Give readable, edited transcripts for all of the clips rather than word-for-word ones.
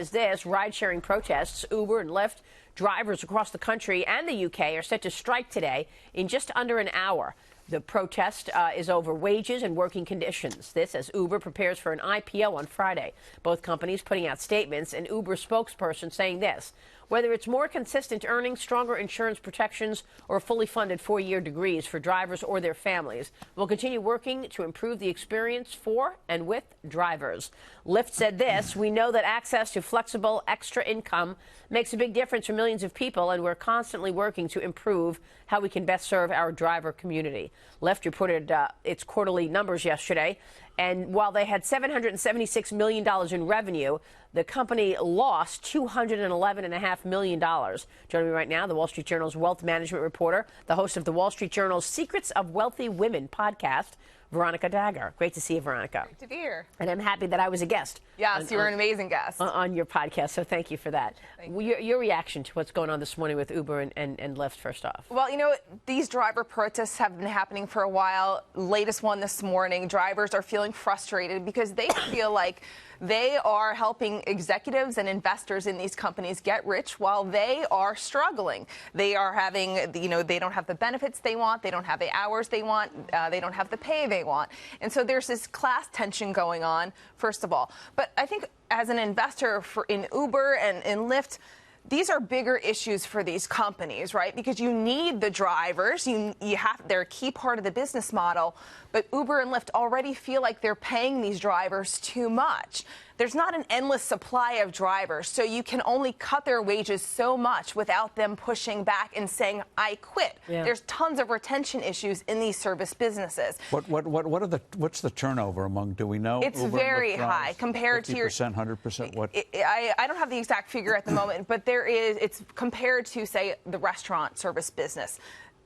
is this. Ride-sharing protests, Uber and Lyft drivers across the country and the UK are set to strike today in just under an hour. The protest is over wages and working conditions. This as Uber prepares for an IPO on Friday. Both companies putting out statements, and Uber spokesperson saying this: whether it's more consistent earnings, stronger insurance protections, or fully funded 4-year degrees for drivers or their families, we'll continue working to improve the experience for and with drivers. Lyft said this: we know that access to flexible extra income makes a big difference for millions of people, and we're constantly working to improve how we can best serve our driver community. Lyft reported its quarterly numbers yesterday, and while they had $776 million in revenue, the company lost $211.5 million. Joining me right now, the Wall Street Journal's wealth management reporter, the host of the Wall Street Journal's Secrets of Wealthy Women podcast, Veronica Dagher. Great to see you, Veronica. Great to be here. And I'm happy that I was a guest. Yes, you were an amazing guest. On your podcast, so thank you for that. Your reaction to what's going on this morning with Uber and Lyft, first off. Well, you know, these driver protests have been happening for a while. Latest one this morning, drivers are feeling frustrated because they feel like they are helping executives and investors in these companies get rich while they are struggling. They are having, they don't have the benefits they want. They don't have the hours they want. They don't have the pay they want. And so there's this class tension going on, first of all. But I think as an investor in Uber and in Lyft, these are bigger issues for these companies, right? Because you need the drivers. They're a key part of the business model. But Uber and Lyft already feel like they're paying these drivers too much. There's not an endless supply of drivers, so you can only cut their wages so much without them pushing back and saying, I quit. Yeah. There's tons of retention issues in these service businesses. What's the turnover among, do we know? It's Uber very high compared to your 50%, 100%. What? I don't have the exact figure at the moment, but it's compared to, say, the restaurant service business.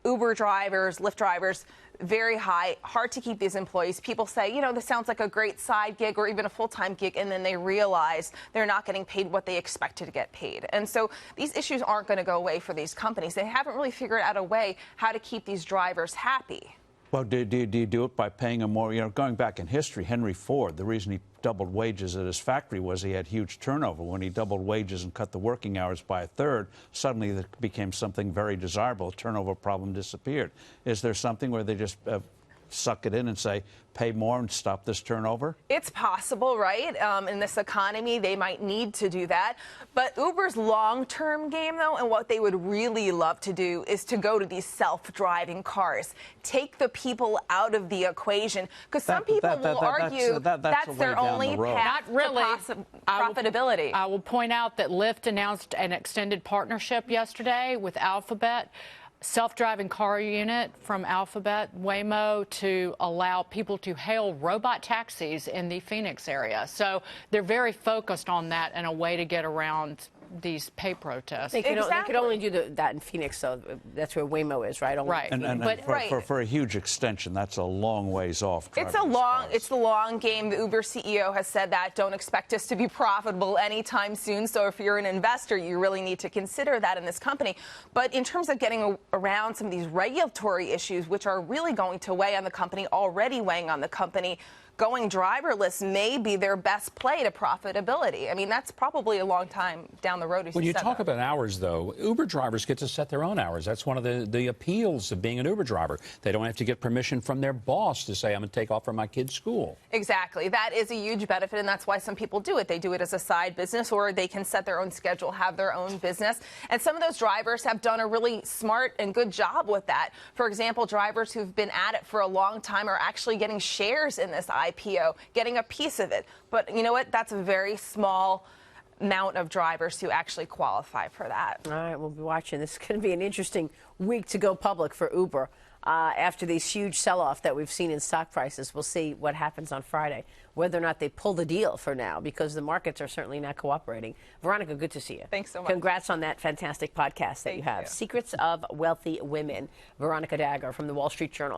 Uber drivers, Lyft drivers, very high, hard to keep these employees. People say, this sounds like a great side gig or even a full-time gig, and then they realize they're not getting paid what they expected to get paid. And so these issues aren't going to go away for these companies. They haven't really figured out a way how to keep these drivers happy. Well, do you do it by paying them more? Going back in history, Henry Ford, the reason he doubled wages at his factory was he had huge turnover. When he doubled wages and cut the working hours by a third, suddenly that became something very desirable. Turnover problem disappeared. Is there something where they just suck it in and say, pay more and stop this turnover? It's possible, right? In this economy, they might need to do that. But Uber's long-term game, though, and what they would really love to do is to go to these self-driving cars. Take the people out of the equation. Because some people will argue that's their only path to profitability. I will point out that Lyft announced an extended partnership yesterday with Alphabet. Self-driving car unit from Alphabet, Waymo, to allow people to hail robot taxis in the Phoenix area. So they're very focused on that and a way to get around these pay protests. They could only do that in Phoenix, though. That's where Waymo is, right? Only right. And for a huge extension, that's a long ways off. It's the long game. The Uber CEO has said that. Don't expect us to be profitable anytime soon. So if you're an investor, you really need to consider that in this company. But in terms of getting around some of these regulatory issues, which are really going to weigh on the company, already weighing on the company, going driverless may be their best play to profitability. I mean, that's probably a long time down the road. When you talk about hours, though, Uber drivers get to set their own hours. That's one of the appeals of being an Uber driver. They don't have to get permission from their boss to say, I'm going to take off from my kid's school. Exactly. That is a huge benefit, and that's why some people do it. They do it as a side business, or they can set their own schedule, have their own business. And some of those drivers have done a really smart and good job with that. For example, drivers who've been at it for a long time are actually getting shares in this IPO, getting a piece of it. But you know what? That's a very small amount of drivers who actually qualify for that. All right, we'll be watching. This is going to be an interesting week to go public for Uber. After these huge sell-off that we've seen in stock prices, we'll see what happens on Friday, whether or not they pull the deal for now, because the markets are certainly not cooperating. Veronica, good to see you. Thanks so much. Congrats on that fantastic podcast that you have. Secrets of Wealthy Women. Veronica Dagher from the Wall Street Journal.